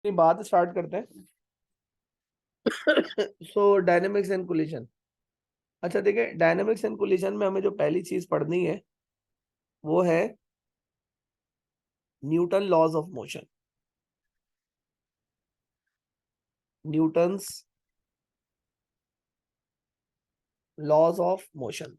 बात स्टार्ट करते हैं। सो डायनेमिक्स एंड कोलिजन। अच्छा देखिए, डायनेमिक्स एंड कोलिजन में हमें जो पहली चीज पढ़नी है वो है Newton laws of motion. Newton's laws of motion.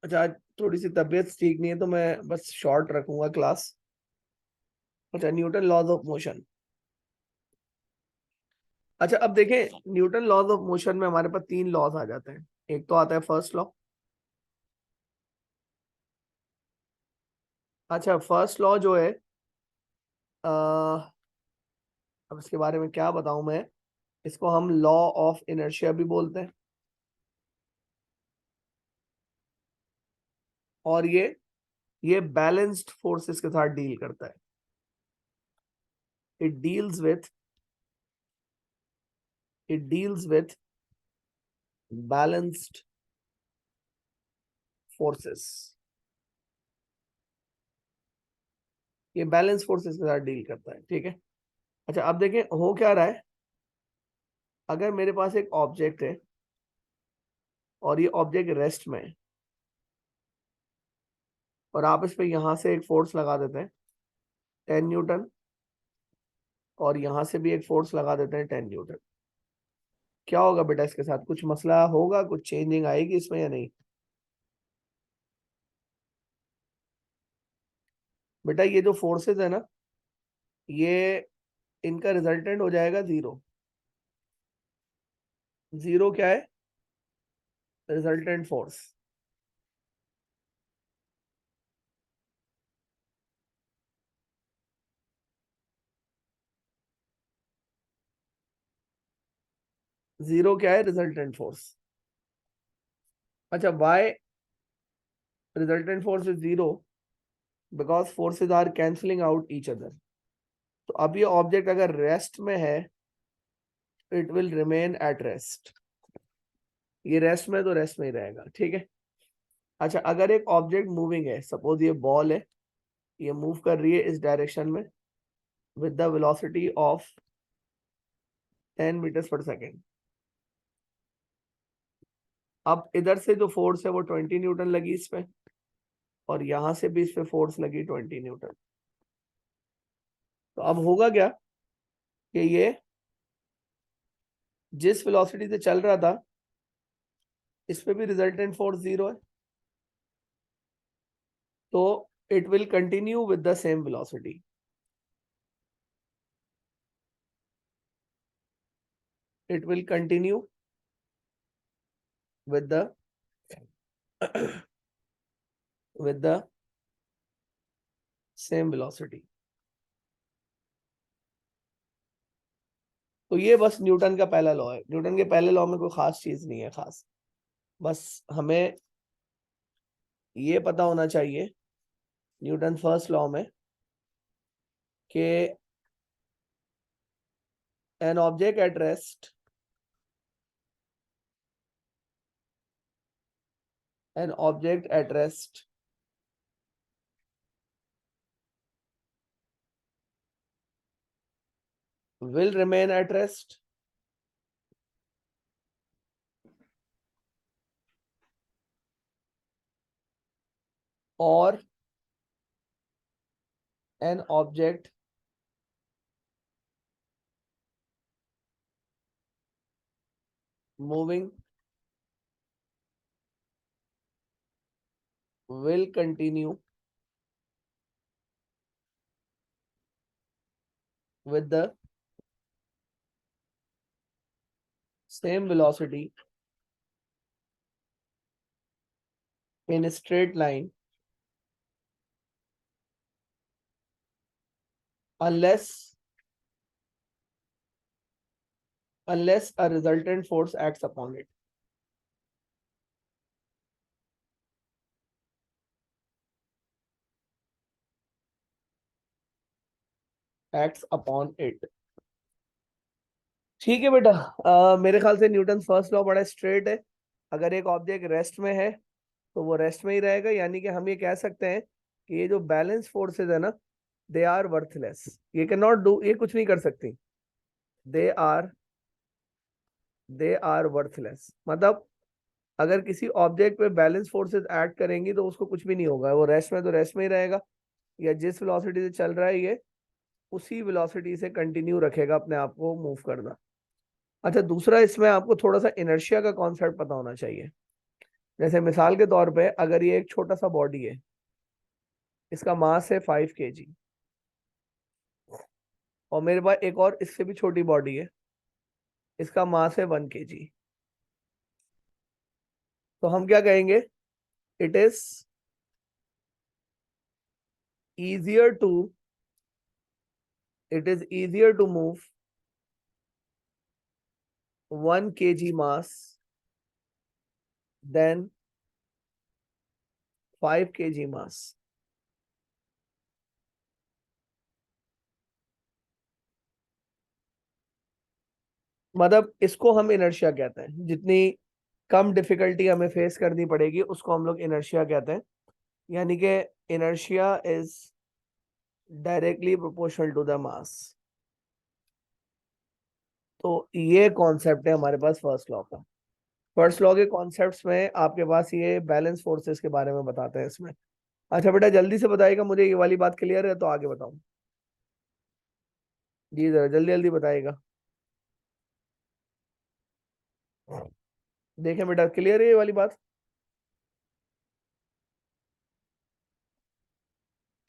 अच्छा, आज थोड़ी सी तबीयत ठीक नहीं है तो मैं बस शॉर्ट रखूंगा क्लास। अच्छा, न्यूटन लॉज ऑफ मोशन। अच्छा, अब देखें, न्यूटन लॉज ऑफ मोशन में हमारे पास तीन लॉज आ जाते हैं। एक तो आता है फर्स्ट लॉ। अच्छा, फर्स्ट लॉ जो है, अब इसके बारे में क्या बताऊं मैं। इसको हम लॉ ऑफ इनर्शिया भी बोलते हैं। और ये बैलेंस्ड फोर्सेस के साथ डील करता है। It deals with it deals with balanced forces. ये बैलेंस फोर्सेस के साथ डील करता है, ठीक है। अच्छा, अब देखें हो क्या रहा है। अगर मेरे पास एक ऑब्जेक्ट है और ये ऑब्जेक्ट रेस्ट में है और आप इस पे यहां से एक फोर्स लगा देते हैं 10 न्यूटन, और यहां से भी एक फोर्स लगा देते हैं 10 न्यूटन, क्या होगा बेटा? इसके साथ कुछ मसला होगा? कुछ चेंजिंग आएगी इसमें या नहीं? बेटा, ये जो फोर्सेस है ना, ये इनका रिजल्टेंट हो जाएगा जीरो। जीरो क्या है? Resultant force. जीरो क्या है? Resultant force. अच्छा, why resultant force is zero? Because forces are cancelling out each other. तो अब ये ऑब्जेक्ट अगर रेस्ट में है, it will remain at rest. ये रेस्ट में तो रेस्ट में ही रहेगा, ठीक है। अच्छा, अगर एक ऑब्जेक्ट मूविंग है, सपोज ये बॉल है, ये मूव कर रही है इस डायरेक्शन में with the velocity of 10 metres per second. अब इधर से जो फोर्स है वो 20 न्यूटन लगी इस पे, और यहां से भी इस पे फोर्स लगी 20 न्यूटन। तो अब होगा क्या कि ये जिस वेलोसिटी से चल रहा था, इस पे भी रिजल्टेंट फोर्स जीरो है, तो it will continue with the same velocity. It will continue with the with the same velocity। तो ये बस न्यूटन का पहला लॉ है। न्यूटन के पहले लॉ में कोई खास चीज नहीं है खास, बस हमें ये पता होना चाहिए न्यूटन फर्स्ट लॉ में कि an object at rest an object at rest will remain at rest or an object moving will continue with the same velocity in a straight line unless a resultant force acts upon it। acts upon it। ठीक है बेटा, मेरे ख्याल से Newton first law बड़ा straight है। अगर एक ऑब्जेक्ट रेस्ट में है तो वो रेस्ट में ही रहेगा, यानी कि हम ये कह सकते हैं कि ये जो बैलेंस फोर्सेस है ना, दे आर वर्थलेस, ये कैन नॉट डू, ये कुछ नहीं कर सकती, दे आर वर्थलेस। मतलब अगर किसी ऑब्जेक्ट पे बैलेंस फोर्सेस एक्ट करेंगी तो उसको कुछ भी नहीं होगा, वो रेस्ट में तो रेस्ट में ही रहेगा, या जिस वेलोसिटी से चल रहा है ये उसी वेलोसिटी से कंटिन्यू रखेगा अपने आप को मूव करना। अच्छा, दूसरा इसमें आपको थोड़ा सा इनर्शिया का कॉन्सेप्ट पता होना चाहिए। जैसे मिसाल के तौर पे अगर ये एक छोटा सा बॉडी है, इसका मास है 5 kg, और मेरे पास एक और इससे भी छोटी बॉडी है, इसका मास है 1 kg, तो हम क्या कहेंगे, it is easier to move 1 kg mass than 5 kg mass। मतलब इसको हम इनर्शिया कहते हैं, जितनी कम डिफिकल्टी हमें फेस करनी पड़ेगी उसको हम लोग इनर्शिया कहते हैं, यानी कि inertia is directly proportional to the mass. तो ये कॉन्सेप्ट है हमारे पास फर्स्ट लॉ का। फर्स्ट लॉ के कॉन्सेप्ट्स में आपके पास ये बैलेंस फोर्सेस के बारे में बताते हैं इसमें। अच्छा बेटा जल्दी से बताइएगा, मुझे ये वाली बात क्लियर है तो आगे बताऊं। जी जरा जल्दी जल्दी बताइएगा। देखें बेटा, क्लियर है ये वाली बात।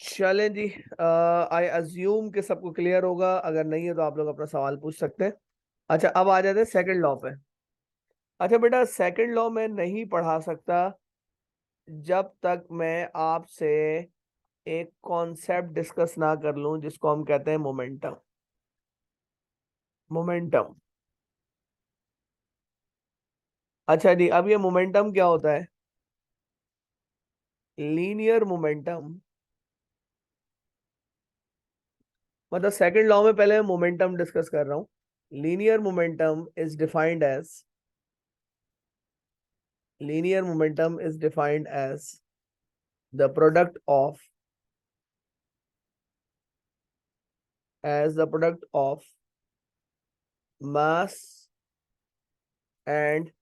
चलें जी, आई अज्यूम कि सबको क्लियर होगा, अगर नहीं है तो आप लोग अपना सवाल पूछ सकते हैं। अच्छा, अब आ जाते हैं सेकंड लॉ पे। अच्छा बेटा, सेकंड लॉ में नहीं पढ़ा सकता जब तक मैं आपसे एक कॉन्सेप्ट डिस्कस ना कर लूं जिसको हम कहते हैं मोमेंटम। मोमेंटम, अच्छा जी, अब ये मोमेंटम क्या होता है? लीनियर मोमेंटम, मतलब सेकंड लॉ में पहले मैं मोमेंटम डिस्कस कर रहा हूं। Linear momentum is defined as, linear momentum is defined as the product of mass and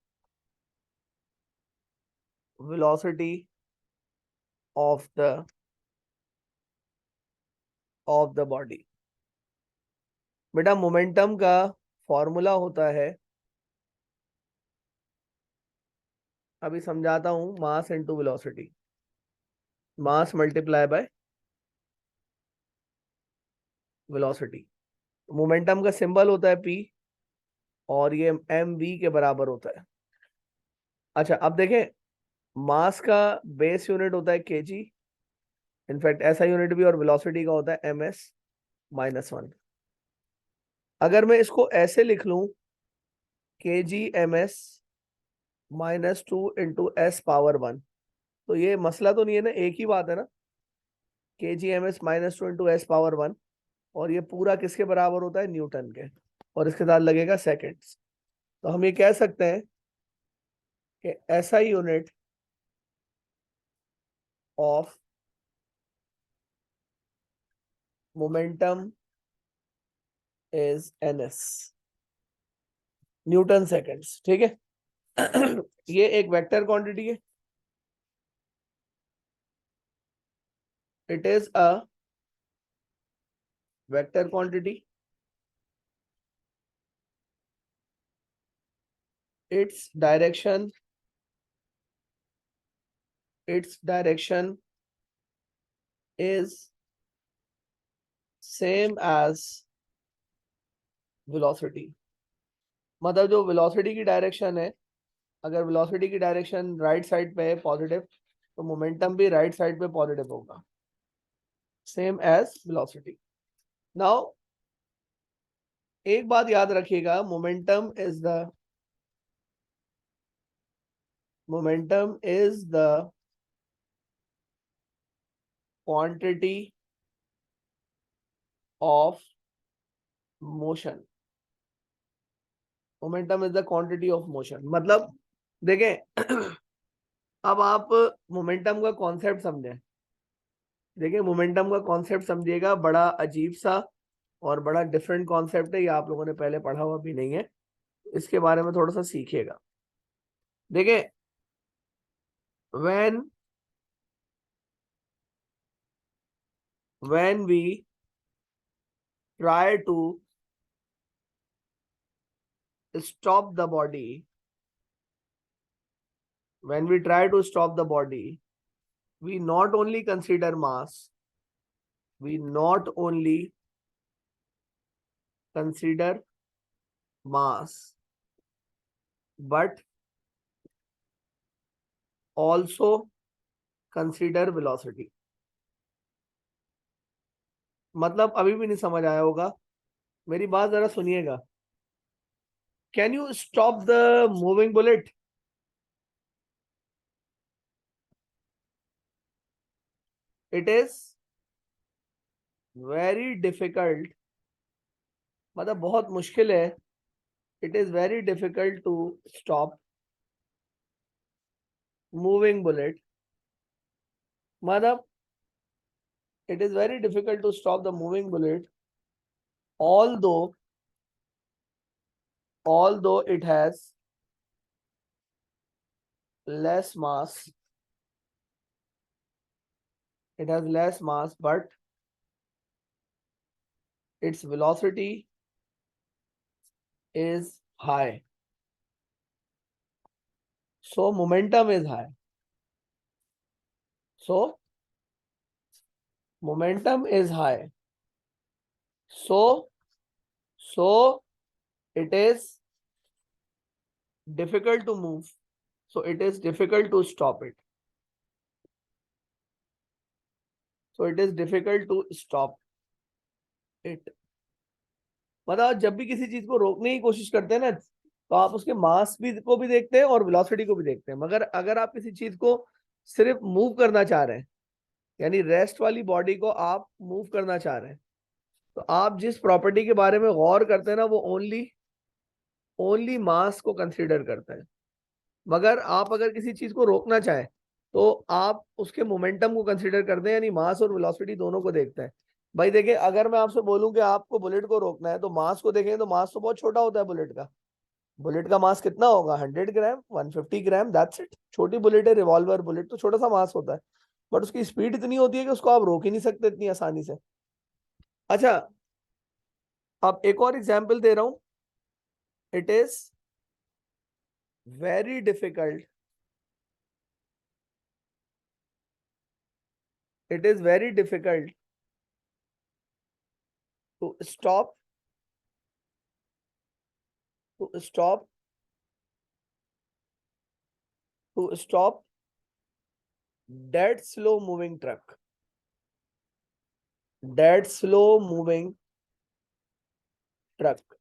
velocity of the body। बेटा मोमेंटम का फॉर्मूला होता है, अभी समझाता हूं, mass into velocity, mass multiply by velocity. Momentum का सिंबल होता है P, और ये mv के बराबर होता है। अच्छा अब देखें, मास का बेस यूनिट होता है kg, इनफैक्ट ऐसा यूनिट भी, और वेलोसिटी का होता है ms-1। अगर मैं इसको ऐसे लिख लूं, kg-ms-2 × s⁻1, तो ये मसला तो नहीं है ना, एक ही बात है ना, kg-ms-2 × s⁻1, और ये पूरा किसके बराबर होता है? न्यूटन के, और इसके साथ लगेगा सेकेंड्स। तो हम ये कह सकते हैं कि ऐसा unit of momentum is ns, Newton seconds, ठीक है। ये एक वेक्टर क्वांटिटी है, it is a vector quantity, its direction is same as velocity। मतलब जो वेलोसिटी की डायरेक्शन है, अगर वेलोसिटी की डायरेक्शन राइट साइड पे है पॉजिटिव, तो मोमेंटम भी राइट साइड पे पॉजिटिव होगा, सेम एज वेलोसिटी। नाउ एक बात याद रखिएगा, momentum is the quantity of motion. Momentum is the quantity of motion, मतलब देखें, अब आप मोमेंटम का कॉन्सेप्ट समझें। देखिए मोमेंटम का कॉन्सेप्ट समझिएगा, बड़ा अजीब सा और बड़ा डिफरेंट कॉन्सेप्ट है, ये आप लोगों ने पहले पढ़ा हुआ भी नहीं है, इसके बारे में थोड़ा सा सीखिएगा। देखिए when we try to stop the body, when we try to stop the body, we not only consider mass, we not only consider mass, but also consider velocity. मतलब अभी भी नहीं समझ आया होगा, मेरी बात जरा सुनिएगा। Can you stop the moving bullet? It is very difficult, मतलब बहुत मुश्किल है। It is very difficult to stop moving bullet, मतलब it is very difficult to stop the moving bullet, although it has less mass, but its velocity is high, so momentum is high, so momentum is high, so it is difficult to move, so it is difficult to stop it, so it is difficult to stop it। मतलब जब भी किसी चीज को रोकने की कोशिश करते हैं ना, तो आप उसके मास भी को भी देखते हैं और वेलोसिटी को भी देखते हैं, मगर अगर आप किसी चीज को सिर्फ मूव करना चाह रहे हैं, यानी रेस्ट वाली बॉडी को आप मूव करना चाह रहे हैं, तो आप जिस प्रॉपर्टी के बारे में गौर करते हैं ना, वो ओनली मास को कंसीडर करता है। मगर आप अगर किसी चीज को रोकना चाहें, तो आप उसके मोमेंटम को कंसीडर करते हैं, यानी मास और वेलोसिटी दोनों को देखते हैं। भाई देखिए, अगर मैं आपसे बोलूं कि आपको बुलेट को रोकना है, तो मास को देखें तो मास तो बहुत छोटा होता है बुलेट का। बुलेट का मास कितना होगा? 100 ग्राम, 150 ग्राम, दैट्स इट। छोटी बुलेट है, रिवॉल्वर बुलेट, तो छोटा सा मास होता है, बट उसकी स्पीड इतनी होती है कि उसको आप रोक ही नहीं सकते इतनी आसानी से। अच्छा, अब एक और एग्जांपल दे रहा हूं। It is very difficult, it is very difficult to stop to stop to stop dead slow moving truck, dead slow moving truck.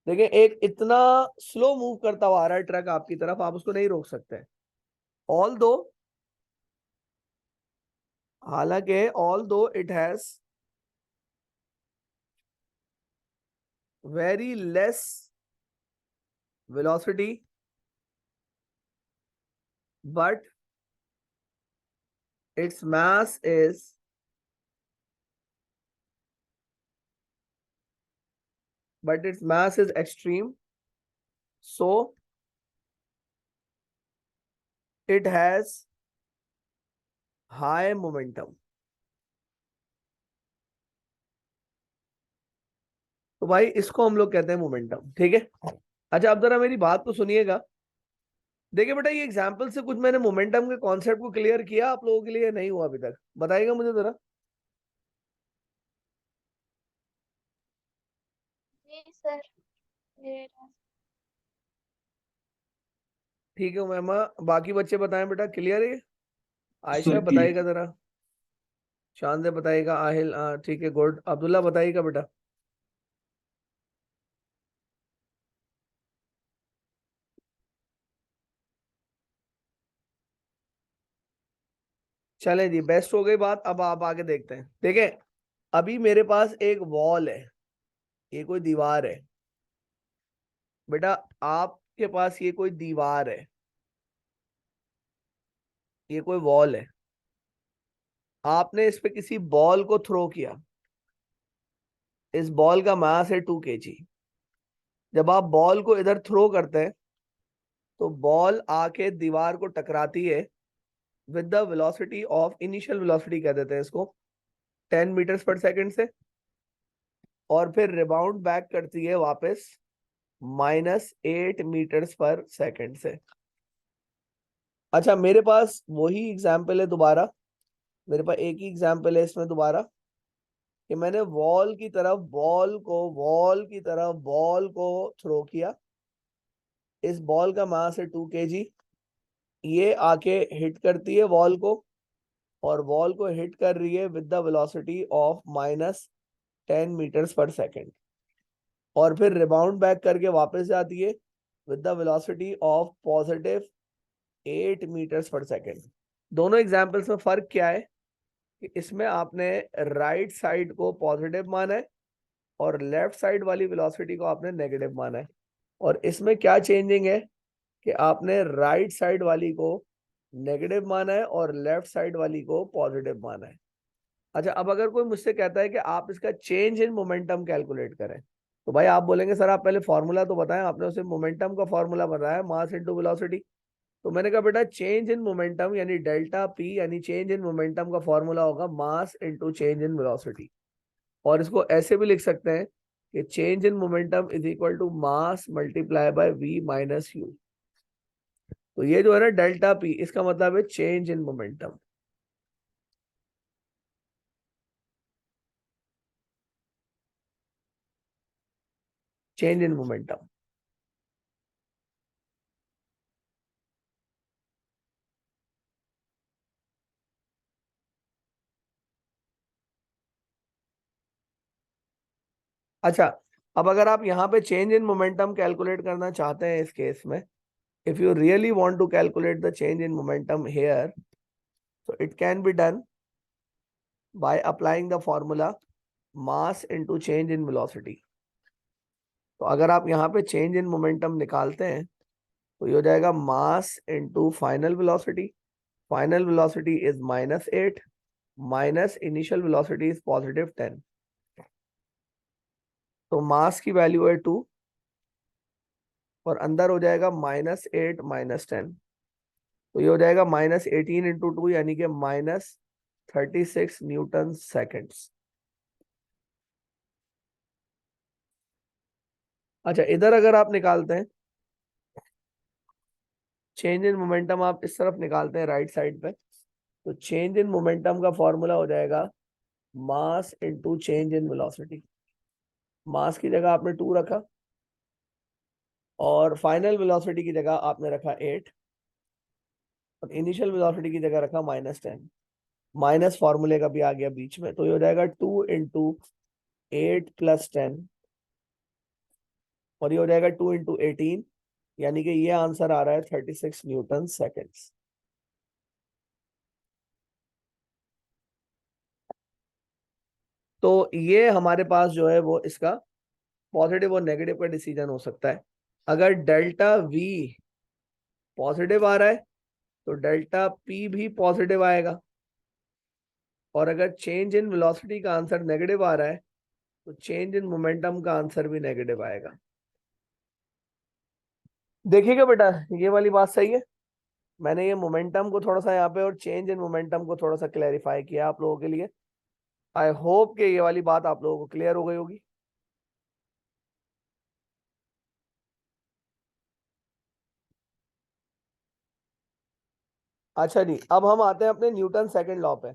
देखिए, एक इतना स्लो मूव करता हुआ आ रहा है ट्रक आपकी तरफ, आप उसको नहीं रोक सकते। ऑल दो, हालांकि ऑल दो it has very less velocity, but its mass is extreme, so it has high momentum। तो भाई इसको हम लोग कहते हैं मोमेंटम, ठीक है। अच्छा, अब जरा मेरी बात को सुनिएगा। देखिए बेटा, ये एग्जाम्पल से कुछ मैंने मोमेंटम के कॉन्सेप्ट को क्लियर किया आप लोगों के लिए, नहीं हुआ अभी तक? बताइएगा मुझे जरा। जी सर। ये ठीक है मैम, बाकी बच्चे बताएं बेटा, क्लियर है? आयशा सर बताइएगा क्लियर। जरा, शानदे बताइएगा, आहिल ठीक है, गुड, अब्दुल्ला बताइएगा बेटा। चलें जी, बेस्ट हो गई बात। अब आप आगे देखते हैं। देखें, अभी मेरे पास एक वॉल है, ये कोई दीवार है बेटा, आपके पास ये कोई दीवार है, ये कोई वॉल है। आपने इस पे किसी बॉल को थ्रो किया, इस बॉल का मास है 2 kg। जब आप बॉल को इधर थ्रो करते हैं तो बॉल आके दीवार को टकराती है with the velocity of, initial velocity कह देते हैं इसको, 10 मीटर्स पर सेकंड से, और फिर रिबाउंड बैक करती है वापस -8 मीटर्स पर सेकंड से। अच्छा, मेरे पास वही एग्जाम्पल है दोबारा, मेरे पास एक ही एग्जाम्पल है इसमें दोबारा, कि मैंने वॉल की तरफ बॉल को थ्रो किया। इस बॉल का मास है 2 kg। ये आके हिट करती है वॉल को, और वॉल को हिट कर रही है with the velocity of -10 metres per second, और फिर रिबाउंड बैक करके वापस जाती है with the velocity of +8 metres per second. दोनों एग्जाम्पल्स में फर्क क्या है कि इसमें आपने राइट साइड को पॉजिटिव माना है और लेफ्ट साइड वाली वेलोसिटी को आपने नेगेटिव माना है, और इसमें क्या चेंजिंग है कि आपने राइट साइड वाली को नेगेटिव माना है और लेफ्ट साइड वाली को पॉजिटिव माना है। अच्छा, अब अगर कोई मुझसे कहता है कि आप इसका चेंज इन मोमेंटम कैलकुलेट करें, तो भाई आप बोलेंगे सर आप पहले फॉर्मूला तो बताएं, आपने उसे मोमेंटम का फॉर्मूला बताया, मास इनटू वेलोसिटी। तो मैंने कहा बेटा चेंज इन मोमेंटम यानी डेल्टा पी यानी चेंज इन मोमेंटम का फॉर्मूला होगा mass into change in velocity. और इसको ऐसे भी लिख सकते हैं कि change in momentum is equal to mass multiply by v minus u. तो ये जो है ना डेल्टा पी, इसका मतलब है change in momentum. Change in momentum. अच्छा, अब अगर आप यहाँ पे चेंज इन मोमेंटम कैलकुलेट करना चाहते हैं इस केस में, if you really want to calculate the change in momentum here, so it can be done by applying the formula mass into change in velocity। तो अगर आप यहाँ पे चेंज इन मोमेंटम निकालते हैं तो ये हो जाएगा mass into final velocity. Final velocity is -8 minus initial velocity is +10। तो मास की वैल्यू है 2 और अंदर हो जाएगा -8 -10, तो ये हो जाएगा -18 इंटू 2 यानी कि -36 न्यूटन सेकेंड्स। अच्छा, इधर अगर आप निकालते हैं चेंज इन मोमेंटम, आप इस तरफ निकालते हैं राइट साइड पे, तो चेंज इन मोमेंटम का फॉर्मूला हो जाएगा mass into change in velocity. Mass की जगह आपने 2 रखा और फाइनल वेलोसिटी की जगह आपने रखा 8 और इनिशियल वेलोसिटी की जगह रखा -10। माइनस फॉर्मूले का भी आ गया बीच में, तो ये हो जाएगा 2 इंटू 8 + 10 और ये हो जाएगा 2 इंटू 18, यानी कि ये आंसर आ रहा है 36 न्यूटन सेकेंड्स। तो ये हमारे पास जो है वो इसका पॉजिटिव और नेगेटिव का डिसीजन हो सकता है। अगर डेल्टा वी पॉजिटिव आ रहा है तो डेल्टा पी भी पॉजिटिव आएगा, और अगर चेंज इन वेलोसिटी का आंसर नेगेटिव आ रहा है तो चेंज इन मोमेंटम का आंसर भी नेगेटिव आएगा। देखिएगा बेटा, ये वाली बात सही है। मैंने ये मोमेंटम को थोड़ा सा यहाँ पे और चेंज इन मोमेंटम को थोड़ा सा क्लैरिफाई किया आप लोगों के लिए। आई होप कि ये वाली बात आप लोगों को क्लियर हो गई होगी। अच्छा जी, अब हम आते हैं अपने न्यूटन सेकंड लॉ पे।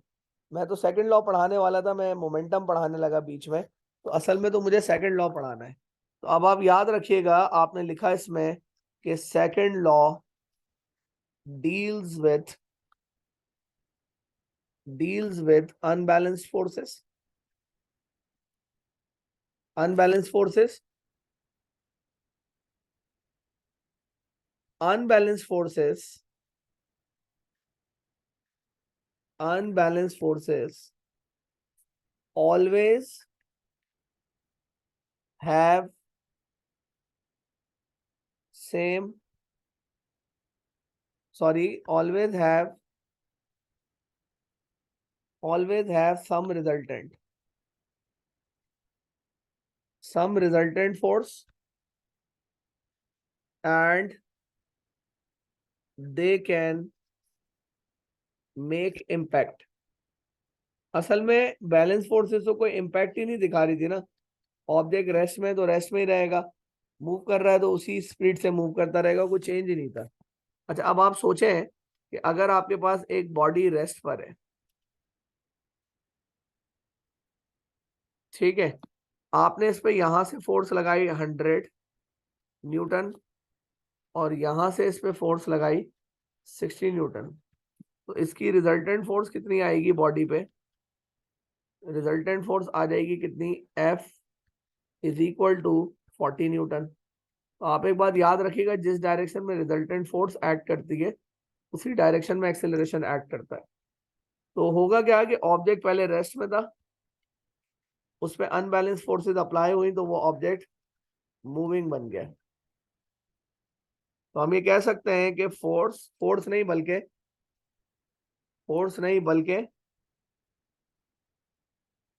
मैं तो सेकंड लॉ पढ़ाने वाला था, मैं मोमेंटम पढ़ाने लगा बीच में, तो असल में तो मुझे सेकंड लॉ पढ़ाना है। तो अब आप याद रखिएगा, आपने लिखा इसमें कि second law deals with unbalanced forces. Unbalanced forces, unbalanced forces, unbalanced forces always have same, sorry, always have always have some resultant force, and they can make impact. असल में बैलेंस फोर्सेस तो कोई इम्पैक्ट ही नहीं दिखा रही थी ना। Object rest में तो रेस्ट में ही रहेगा, मूव कर रहा है तो उसी स्पीड से मूव करता रहेगा, कोई चेंज ही नहीं था। अच्छा, अब आप सोचें कि अगर आपके पास एक बॉडी रेस्ट पर है, ठीक है, आपने इस पे यहां से फोर्स लगाई 100 न्यूटन और यहां से इस पे फोर्स लगाई 60 न्यूटन, तो इसकी रिजल्टेंट फोर्स कितनी आएगी बॉडी पे? रिजल्टेंट फोर्स आ जाएगी कितनी? F is equal to 40 newton. तो आप एक बात याद रखिएगा, जिस डायरेक्शन में रिजल्टेंट फोर्स एक्ट करती है उसी डायरेक्शन में एक्सेलरेशन एक्ट करता है। तो होगा क्या कि ऑब्जेक्ट पहले रेस्ट में था, उस पर अनबैलेंस फोर्सेस अप्लाई हुई तो वो ऑब्जेक्ट मूविंग बन गया। तो हम ये कह सकते हैं कि फोर्स नहीं बल्कि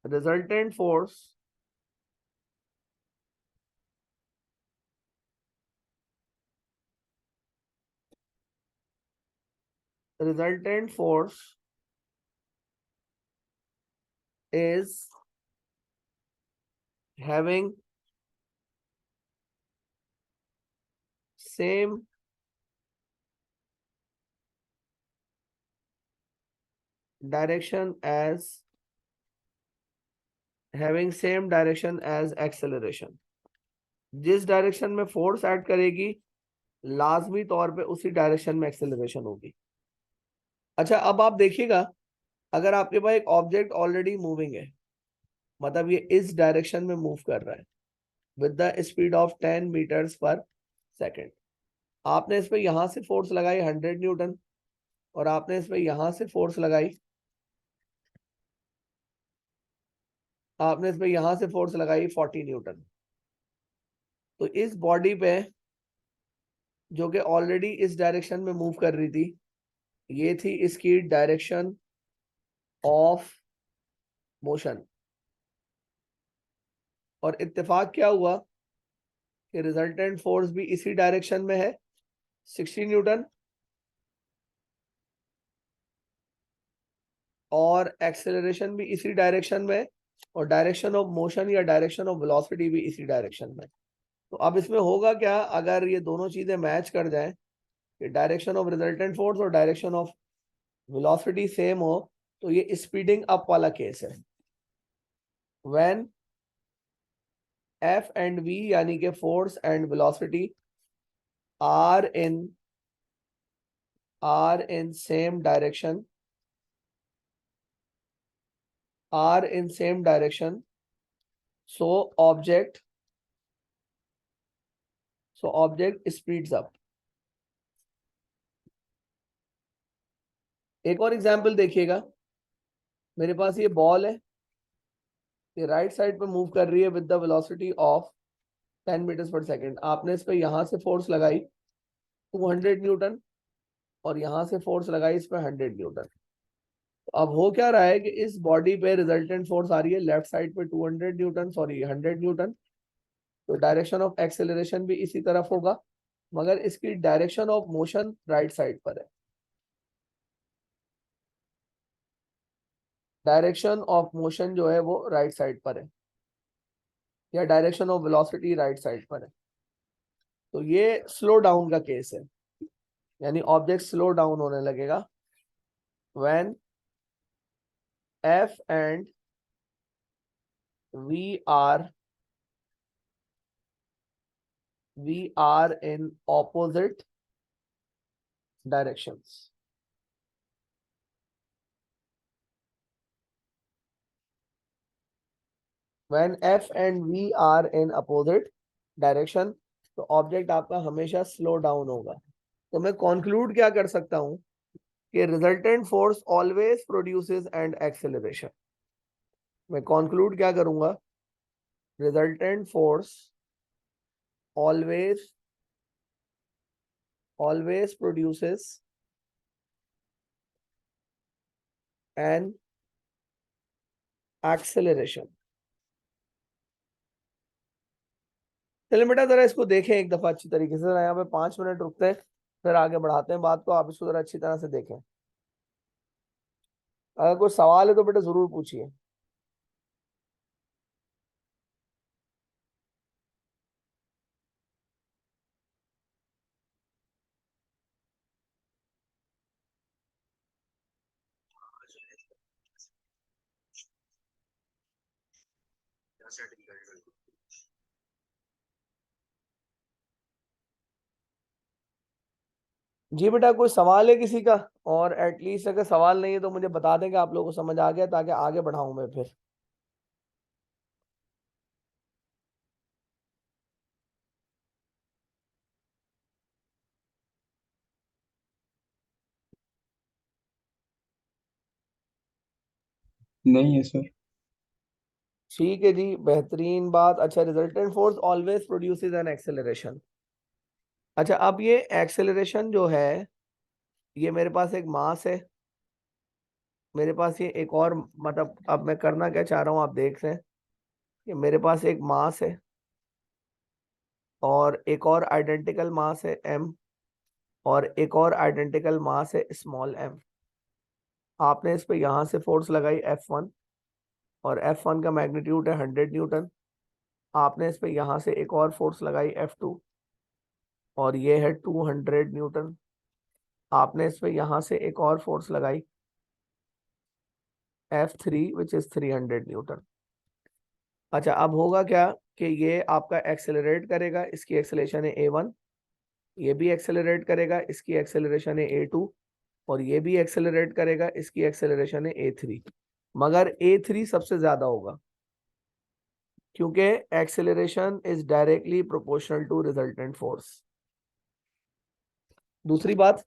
resultant force is having same direction as acceleration। जिस डायरेक्शन में फोर्स ऐड करेगी लाजमी तौर पे उसी डायरेक्शन में एक्सेलरेशन होगी। अच्छा, अब आप देखिएगा, अगर आपके पास एक ऑब्जेक्ट ऑलरेडी मूविंग है, मतलब ये इस डायरेक्शन में मूव कर रहा है with the speed of 10 metres per second, आपने इस पे यहां से फोर्स लगाई 100 न्यूटन और आपने इस पे यहां से फोर्स लगाई 40 न्यूटन। तो इस बॉडी पे जो कि ऑलरेडी इस डायरेक्शन में मूव कर रही थी, ये थी इसकी डायरेक्शन ऑफ मोशन, और इत्तेफाक क्या हुआ कि रिजल्टेंट फोर्स भी इसी डायरेक्शन में है 60 न्यूटन, और एक्सेलरेशन भी इसी डायरेक्शन में, और डायरेक्शन ऑफ मोशन या डायरेक्शन ऑफ वेलोसिटी भी इसी डायरेक्शन में। तो अब इसमें होगा क्या, अगर ये दोनों चीजें मैच कर जाएं कि डायरेक्शन ऑफ रिजल्टेंट फोर्स और डायरेक्शन ऑफ वेलोसिटी सेम हो, तो ये स्पीडिंग अप वाला केस है। व्हेन F एंड V यानी कि force and velocity are in same direction so object speeds up। एक और एग्जांपल देखिएगा, मेरे पास ये बॉल है, ये राइट साइड पे मूव कर रही है with the velocity of 10 metres per second. आपने इस पे यहां से फोर्स लगाई 200 न्यूटन और यहां से फोर्स लगाई इस पे 100 न्यूटन। तो अब हो क्या रहा है कि इस बॉडी पे रिजल्टेंट फोर्स आ रही है लेफ्ट साइड पे 100 न्यूटन, तो डायरेक्शन ऑफ एक्सेलरेशन भी इसी तरफ होगा, मगर इसकी direction of motion right side पर है। डायरेक्शन ऑफ मोशन जो है वो राइट साइड पर है, या direction of velocity right side पर है। तो ये स्लो डाउन का केस है, यानी ऑब्जेक्ट स्लो डाउन होने लगेगा when F and V are in opposite directions। When F and V are in opposite direction, तो ऑब्जेक्ट आपका हमेशा स्लो डाउन होगा। तो मैं कंक्लूड क्या कर सकता हूं कि resultant force always produces and acceleration. मैं कंक्लूड क्या करूंगा, resultant force always produces and acceleration. चलिए बेटा जरा इसको देखें एक दफा अच्छी तरीके से, जरा यहाँ पे 5 मिनट रुकते हैं, फिर आगे बढ़ाते हैं बात को। आप इसको जरा अच्छी तरह से देखें। अगर कोई सवाल है तो बेटा जरूर पूछिए। जी बेटा कोई सवाल है किसी का? और एटलीस्ट अगर सवाल नहीं है तो मुझे बता दें कि आप लोगों को समझ आ गया, ताकि आगे बढ़ाऊं मैं फिर। नहीं है सर। ठीक है जी, बेहतरीन बात। अच्छा, resultant force always produces an acceleration. अच्छा, अब ये एक्सेलरेशन जो है, ये मेरे पास एक मास है, मेरे पास ये एक और, मतलब अब मैं करना क्या चाह रहा हूँ आप देख रहे हैं कि मेरे पास एक मास है और एक और आइडेंटिकल मास है m, और एक और आइडेंटिकल मास है स्मॉल m। आपने इस पे यहां से फोर्स लगाई F1, और F1 का मैग्नीट्यूड है 100 न्यूटन। आपने इस पे यहां से एक और फोर्स लगाई F2, और ये है 200 न्यूटन। आपने इस पे यहां से एक और फोर्स लगाई F3 विच इज 300 न्यूटन। अच्छा, अब होगा क्या कि ये आपका एक्सेलरेट करेगा, इसकी एक्सेलरेशन है A1, ये भी एक्सेलरेट करेगा, इसकी एक्सेलरेशन है A2, और ये भी एक्सेलरेट करेगा, इसकी एक्सेलरेशन है A3। मगर A3 सबसे ज्यादा होगा, क्योंकि acceleration is directly proportional to resultant force. दूसरी बात,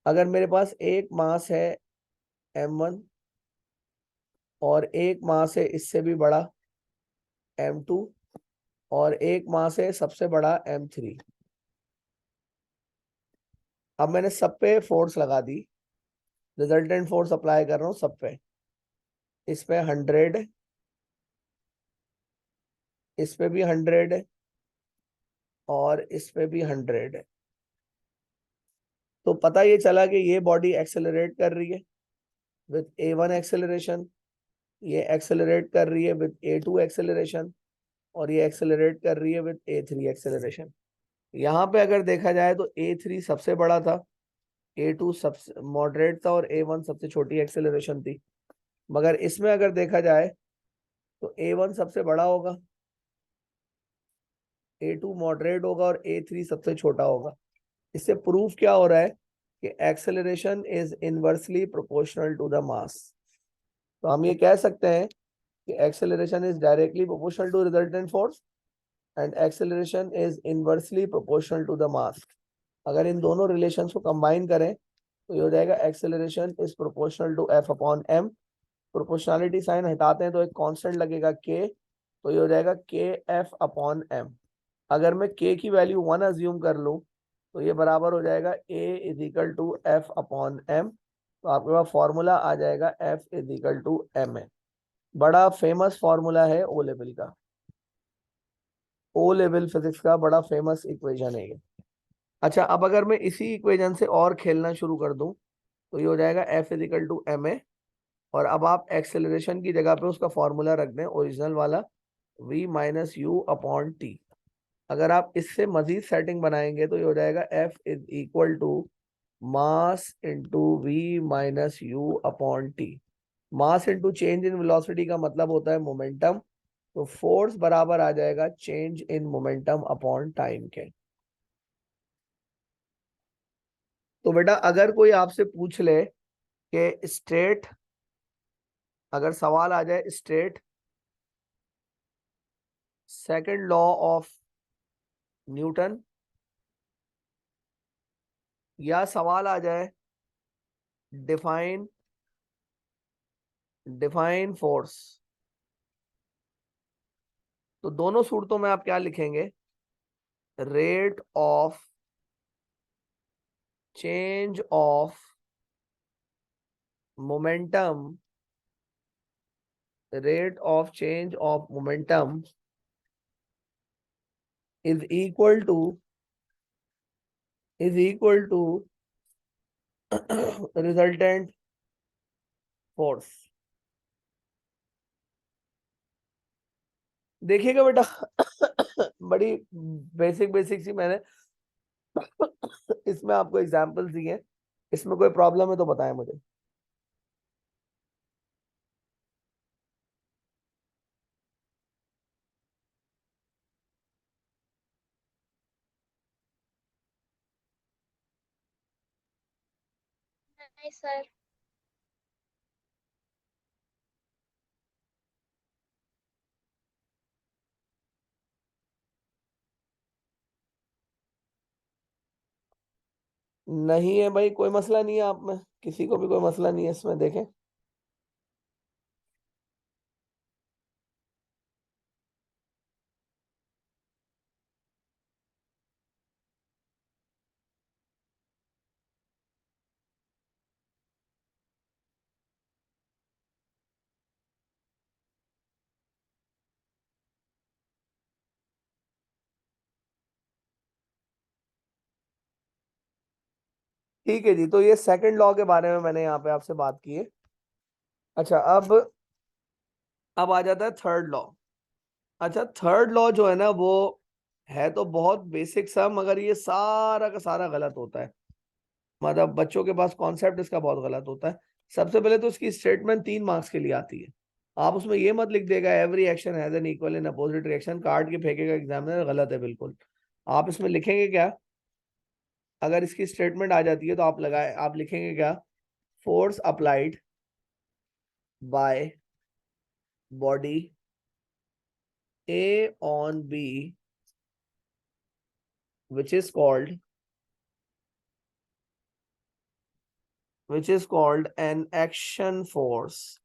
अगर मेरे पास एक मास है M1 और एक मास है इससे भी बड़ा M2, और एक मास है सबसे बड़ा M3, अब मैंने सब पे फोर्स लगा दी, रिजल्टेंट फोर्स अप्लाई कर रहा हूं सब पे। इस पे 100, इस पे भी 100, और इस पे भी 100। तो पता ये चला कि ये बॉडी एक्सेलरेट कर रही है विद A1 एक्सेलरेशन, ये एक्सेलरेट कर रही है विद A2 एक्सेलरेशन, और ये एक्सेलरेट कर रही है विद A3 एक्सेलरेशन। यहाँ पे अगर देखा जाए तो A3 सबसे बड़ा था, A2 सबसे मॉडरेट था, और A1 सबसे छोटी एक्सेलरेशन थी। मगर इसमें अगर देखा जाए तो A1 सबसे बड़ा होगा, A2 मॉडरेट होगा, और A3 सबसे छोटा होगा। इससे प्रूफ क्या हो रहा है कि acceleration is inversely proportional to the mass. तो हम ये कह सकते हैं कि acceleration is directly proportional to resultant force and acceleration is inversely proportional to the mass. अगर इन दोनों रिलेशंस को कंबाइन करें तो ये हो जाएगा acceleration is proportional to F upon m। Proportionality sign हटाते हैं तो एक कांस्टेंट लगेगा k, तो ये हो जाएगा KF अपॉन m। अगर मैं k की वैल्यू 1 अज्यूम कर लूं तो ये बराबर हो जाएगा A is equal to F upon m। तो आपके पास फॉर्मूला आ जाएगा F is equal to m है। बड़ा फेमस फॉर्मूला है ओ लेवल का, ओ लेवल फिजिक्स का बड़ा फेमस इक्वेशन है ये। अच्छा, अब अगर मैं इसी इक्वेशन से और खेलना शुरू कर दूं तो ये हो जाएगा F is equal to m है, और अब आप एक्सेलरेशन की जगह पे उसका फॉर्मूला रख दें ओरिजिनल वाला, v minus u upon T. अगर आप इससे मजीद सेटिंग बनाएंगे तो ये हो जाएगा F is equal to mass into v minus u upon t. Mass into change in velocity का मतलब होता है मोमेंटम, तो फोर्स बराबर आ जाएगा change in momentum upon time के। तो बेटा अगर कोई आपसे पूछ ले कि स्ट्रेट, अगर सवाल आ जाए straight second law of Newton, या सवाल आ जाए डिफाइन डिफाइन फोर्स, तो दोनों सूरतों में आप क्या लिखेंगे? Rate of change of momentum rate of change of momentum is equal to resultant force. देखिएगा बेटा बड़ी बेसिक बेसिक सी मैंने इसमें आपको एग्जांपल्स दिए हैं, इसमें कोई प्रॉब्लम है तो बताएं मुझे। नहीं सर। नहीं है भाई, कोई मसला नहीं है, आप में किसी को भी कोई मसला नहीं है इसमें, देखें। ठीक है जी, तो ये सेकंड लॉ के बारे में मैंने यहाँ पे आपसे बात की है। अच्छा, अब आ जाता है थर्ड लॉ। अच्छा, थर्ड लॉ जो है ना, वो है तो बहुत बेसिक सा, मगर ये सारा का सारा गलत होता है। मतलब बच्चों के पास कॉन्सेप्ट इसका बहुत गलत होता है। सबसे पहले तो इसकी स्टेटमेंट 3 मार्क्स के लिए आती है। आप उसमें ये मत लिख देगा every action has an equal and opposite reaction, काट के फेंकेगा एग्जामिनर, गलत है बिल्कुल। आप इसमें लिखेंगे क्या, अगर इसकी स्टेटमेंट आ जाती है तो आप लिखेंगे क्या, force applied by body A on B, which is called an action force,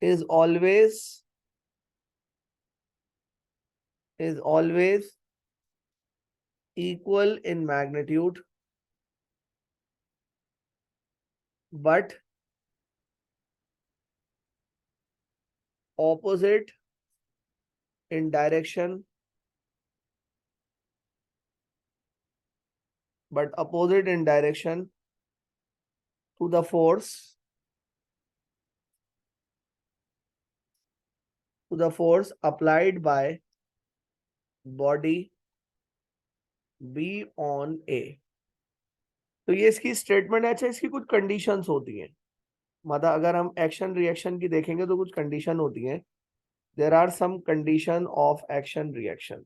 is always equal in magnitude but opposite in direction to the force applied by body B on A। तो ये इसकी statement है। अच्छा, इसकी कुछ conditions होती हैं, मतलब अगर हम एक्शन रिएक्शन की देखेंगे तो कुछ कंडीशन होती हैं। There are some condition of action reaction.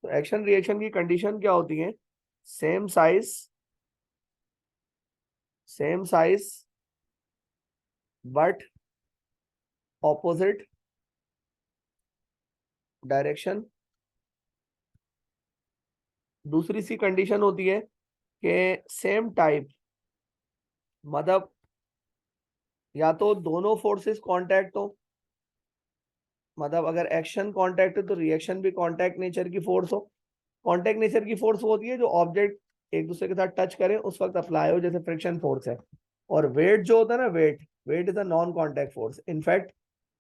तो एक्शन रिएक्शन की कंडीशन क्या होती है, same size but opposite direction. दूसरी सी कंडीशन होती है कि सेम टाइप, मतलब या तो दोनों फोर्सेस कांटेक्ट हो, मतलब अगर एक्शन कांटेक्ट है तो रिएक्शन भी कांटेक्ट नेचर की फोर्स हो। कांटेक्ट नेचर की फोर्स होती है जो ऑब्जेक्ट एक दूसरे के साथ टच करें उस वक्त अप्लाई हो, जैसे फ्रिक्शन फोर्स है। और वेट जो होता है ना, weight is a non contact force. In fact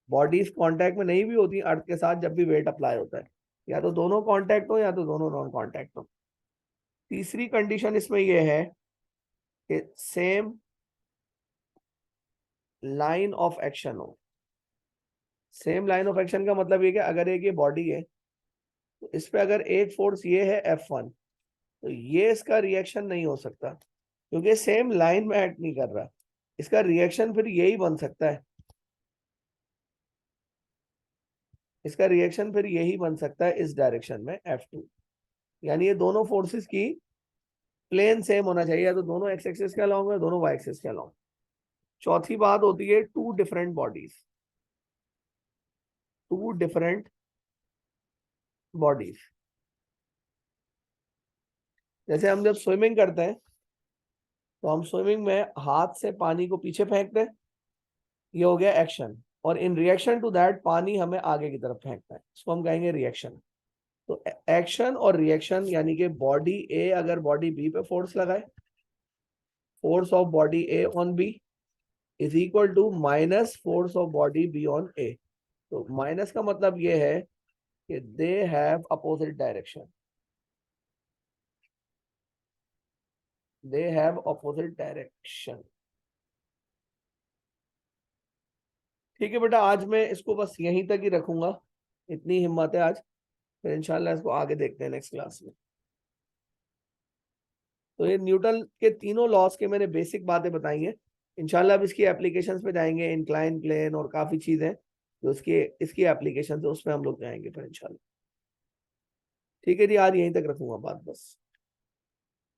bodies contact में नहीं भी होती अर्थ के साथ जब भी वेट अप्लाई होता है, या तो दोनों कांटेक्ट हो या तो दोनों नॉन कांटेक्ट हो। तीसरी कंडीशन इसमें यह है कि सेम लाइन ऑफ एक्शन हो। सेम लाइन ऑफ एक्शन का मतलब ये कि अगर एक ये बॉडी है तो इस पे अगर एक फोर्स ये है F1, तो ये इसका रिएक्शन नहीं हो सकता क्योंकि सेम लाइन में एक्ट नहीं कर रहा। इसका रिएक्शन फिर यही बन सकता है, इसका रिएक्शन फिर यही बन सकता है इस डायरेक्शन में F2। यानी ये दोनों फोर्सेस की प्लेन सेम होना चाहिए, या तो दोनों एक्स एक्सिस के अलाउंग है, दोनों वाई एक्सिस के अलाउंग। चौथी बात होती है टू डिफरेंट बॉडीज। जैसे हम जब स्विमिंग करते हैं तो हम स्विमिंग में हाथ से पानी को पीछे फेंकते हैं, ये हो गया एक्शन, और इन रिएक्शन टू दैट पानी हमें आगे की तरफ फेंकता है, इसको हम कहेंगे रिएक्शन। तो एक्शन और रिएक्शन, यानी कि बॉडी ए अगर बॉडी बी पे फोर्स लगाए, force of body A on B, is equal to minus force of body B on A. तो माइनस का मतलब ये है कि they have opposite direction, they have opposite direction. ठीक है बेटा, आज मैं इसको बस यहीं तक ही रखूंगा, इतनी हिम्मत है आज, फिर इंशाल्लाह इसको आगे देखते हैं नेक्स्ट क्लास में। तो ये न्यूटन के तीनों लॉस के मैंने बेसिक बातें बताई हैं। इंशाल्लाह अब इसकी एप्लीकेशंस पे जाएंगे, इंक्लाइन प्लेन और काफी चीजें जो इसकी एप्लीकेशन है उसमें हम लोग जाएंगे फिर इंशाल्लाह। ठीक है जी, आज यहीं तक रखूंगा बात बस।